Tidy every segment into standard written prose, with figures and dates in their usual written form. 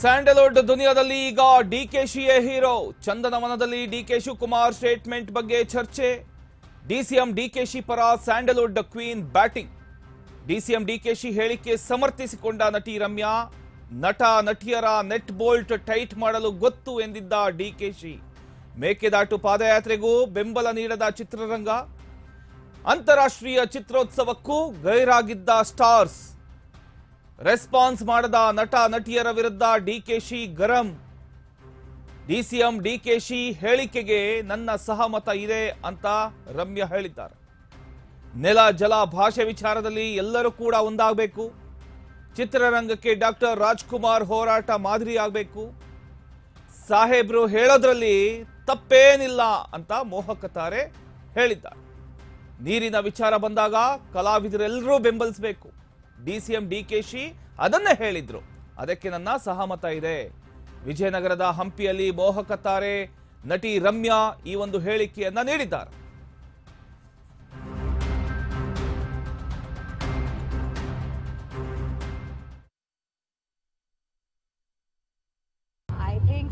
Sandalwood ದುನಿಯಾದಲ್ಲಿ ಈಗ ಡಿಕೆಶಿಯೇ hero. ಚಂದನವನದಲ್ಲಿ DK Shivakumar statement ಬಗ್ಗೆ ಚರ್ಚೆ. ಡಿಸಿಎಂ ಡಿಕೆಶಿ ಪರ Sandalwood queen batting. DCM DKShi ಹೇಳಿಕೆ ಸಮರ್ಥಿಸಿಕೊಂಡ ನಟಿ ರಮ್ಯಾ. ನಟ ನಟಿಯರ ನೆಟ್ ಬೋಲ್ಟ್ ಟೈಟ್ ಮಾಡಲು ಗೊತ್ತು ಎಂದಿದ್ದ ಡಿಕೆಶಿ. ಮೇಕೆದಾಟು ಪಾದಯಾತ್ರೆಗೂ ಬೆಂಬಲ ನೀಡದ ಚಿತ್ರರಂಗ. ಅಂತಾರಾಷ್ಟ್ರೀಯ ಚಿತ್ರೋತ್ಸವಕ್ಕೂ ಗೈರಾಗಿದ್ದ ಸ್ಟಾರ್ಸ್. ರೆಸ್ಪಾನ್ಸ್ ಮಾಡದ ನಟ ನಟಿಯರ ವಿರುದ್ಧ ಡಿಕೆಶಿ ಗರಂ. ಡಿಸಿಎಂ ಡಿಕೆಶಿ ಹೇಳಿಕೆಗೆ ನನ್ನ ಸಹಮತ ಇದೆ ಅಂತ ರಮ್ಯಾ ಹೇಳಿದ್ದಾರೆ. ನೆಲ ಜಲ ಭಾಷೆ ವಿಚಾರದಲ್ಲಿ ಎಲ್ಲರೂ ಕೂಡ ಒಂದಾಗಬೇಕು. ಚಿತ್ರರಂಗಕ್ಕೆ ಡಾಕ್ಟರ್ ರಾಜ್ಕುಮಾರ್ ಹೋರಾಟ ಮಾದರಿಯಾಗಬೇಕು. ಸಾಹೇಬ್ರು ಹೇಳೋದ್ರಲ್ಲಿ ತಪ್ಪೇನಿಲ್ಲ ಅಂತ ಮೋಹಕ ತಾರೆ ಹೇಳಿದ್ದಾರೆ. ನೀರಿನ ವಿಚಾರ ಬಂದಾಗ ಕಲಾವಿದರೆಲ್ಲರೂ ಬೆಂಬಲಿಸಬೇಕು. ಡಿಸಿಎಂ ಡಿಕೆಶಿ ಅದನ್ನೇ ಹೇಳಿದ್ರು. ಅದಕ್ಕೆ ನನ್ನ ಸಹಮತ ಇದೆ. ವಿಜಯನಗರದ ಹಂಪಿಯಲ್ಲಿ ಮೋಹಕ ತಾರೆ ನಟಿ ರಮ್ಯಾ ಈ ಒಂದು ಹೇಳಿಕೆಯನ್ನ ನೀಡಿದ್ದಾರೆ.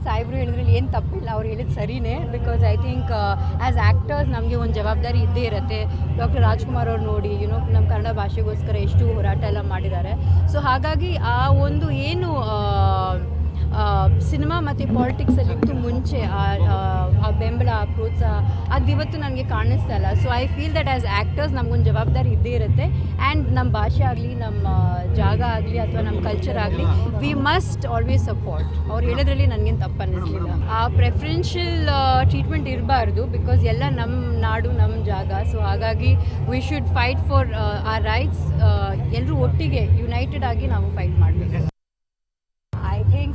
ಸಾಹೇಬ್ರು ಹೇಳಿದ್ರಲ್ಲಿ ಏನು ತಪ್ಪಿಲ್ಲ, ಅವ್ರು ಹೇಳಿದ್ದು ಸರಿನೇ. Because I think as actors ನಮಗೆ ಒಂದು ಜವಾಬ್ದಾರಿ ಇದ್ದೇ ಇರುತ್ತೆ. ಡಾಕ್ಟರ್ ರಾಜ್ಕುಮಾರ್ ಅವ್ರು ನೋಡಿ ನಮ್ಮ ಕನ್ನಡ ಭಾಷೆಗೋಸ್ಕರ ಎಷ್ಟು ಹೋರಾಟ ಎಲ್ಲ ಮಾಡಿದ್ದಾರೆ. ಸೊ ಹಾಗಾಗಿ ಆ ಒಂದು ಏನು ಸಿನಿಮಾ ಮತ್ತು ಪಾಲಿಟಿಕ್ಸಲ್ಲಿತ್ತು ಮುಂಚೆ ಆ ಬೆಂಬಲ, ಆ ಪ್ರೋತ್ಸಾಹ ಅದು ಇವತ್ತು ನನಗೆ ಕಾಣಿಸ್ತಾ ಇಲ್ಲ. So I feel that as actors ನಮಗೊಂದು ಜವಾಬ್ದಾರಿ ಇದ್ದೇ ಇರುತ್ತೆ. ಆ್ಯಂಡ್ ನಮ್ಮ ಭಾಷೆ ಆಗಲಿ, ನಮ್ಮ ಜಾಗ ಆಗಲಿ ಅಥವಾ ನಮ್ಮ ಕಲ್ಚರ್ ಆಗಲಿ, ವಿ ಮಸ್ಟ್ ಆಲ್ವೇಸ್ ಸಪೋರ್ಟ್. ಅವ್ರು ಹೇಳೋದ್ರಲ್ಲಿ ನನಗೇನು ತಪ್ಪು ಅನ್ನಿಸ್ಲಿಲ್ಲ. ಆ ಪ್ರೆಫರೆನ್ಷಿಯಲ್ ಟ್ರೀಟ್ಮೆಂಟ್ ಇರಬಾರ್ದು. ಬಿಕಾಸ್ ಎಲ್ಲ ನಮ್ಮ ನಾಡು, ನಮ್ಮ ಜಾಗ. ಸೊ ಹಾಗಾಗಿ we should fight for our rights. ಎಲ್ಲರೂ ಒಟ್ಟಿಗೆ ಯುನೈಟೆಡ್ ಆಗಿ ನಾವು ಫೈಟ್ ಮಾಡಬೇಕು.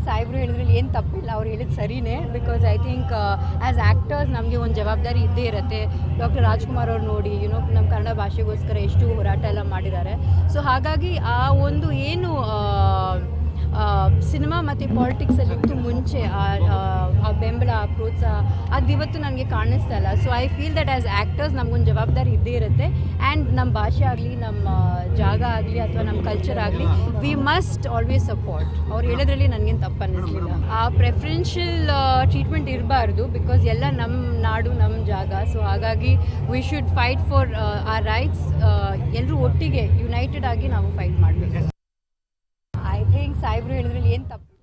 ಸಾಹೇಬ್ರು ಹೇಳಿದ್ರಲ್ಲಿ ಏನು ತಪ್ಪಿಲ್ಲ, ಅವ್ರು ಹೇಳಿದ್ದು ಸರಿನೇ. Because I think as actors ನಮಗೆ ಒಂದು ಜವಾಬ್ದಾರಿ ಇದ್ದೇ ಇರುತ್ತೆ. ಡಾಕ್ಟರ್ ರಾಜ್ಕುಮಾರ್ ಅವ್ರು ನೋಡಿ ನಮ್ಮ ಕನ್ನಡ ಭಾಷೆಗೋಸ್ಕರ ಎಷ್ಟು ಹೋರಾಟ ಎಲ್ಲ ಮಾಡಿದ್ದಾರೆ. ಸೊ ಹಾಗಾಗಿ ಆ ಒಂದು ಏನು ಸಿನಿಮಾ ಮತ್ತು ಪಾಲಿಟಿಕ್ಸಲ್ಲಿತ್ತು ಮುಂಚೆ ಆ ಬೆಂಬಲ, ಆ ಪ್ರೋತ್ಸಾಹ ಅದು ಇವತ್ತು ನನಗೆ ಕಾಣಿಸ್ತಾ ಇಲ್ಲ. So I feel that as actors ನಮಗೊಂದು ಜವಾಬ್ದಾರಿ ಇದ್ದೇ ಇರುತ್ತೆ. ಆ್ಯಂಡ್ ನಮ್ಮ ಭಾಷೆ ಆಗಲಿ, ನಮ್ಮ ಜಾಗ ಆಗಲಿ ಅಥವಾ ನಮ್ಮ ಕಲ್ಚರ್ ಆಗಲಿ, ವಿ ಮಸ್ಟ್ ಆಲ್ವೇಸ್ ಸಪೋರ್ಟ್. ಅವ್ರು ಹೇಳೋದ್ರಲ್ಲಿ ನನಗೇನು ತಪ್ಪು ಅನ್ನಿಸ್ಲಿಲ್ಲ. ಆ ಪ್ರೆಫರೆನ್ಷಿಯಲ್ ಟ್ರೀಟ್ಮೆಂಟ್ ಇರಬಾರ್ದು. ಬಿಕಾಸ್ ಎಲ್ಲ ನಮ್ಮ ನಾಡು, ನಮ್ಮ ಜಾಗ. ಸೊ ಹಾಗಾಗಿ we should fight for our rights. ಎಲ್ಲರೂ ಒಟ್ಟಿಗೆ ಯುನೈಟೆಡ್ ಆಗಿ ನಾವು ಫೈಟ್ ಮಾಡಬೇಕು. ಸಾಹೇಬ್ರು ಹೇಳಿದ್ರಲ್ಲಿ ಏನು ತಪ್ಪು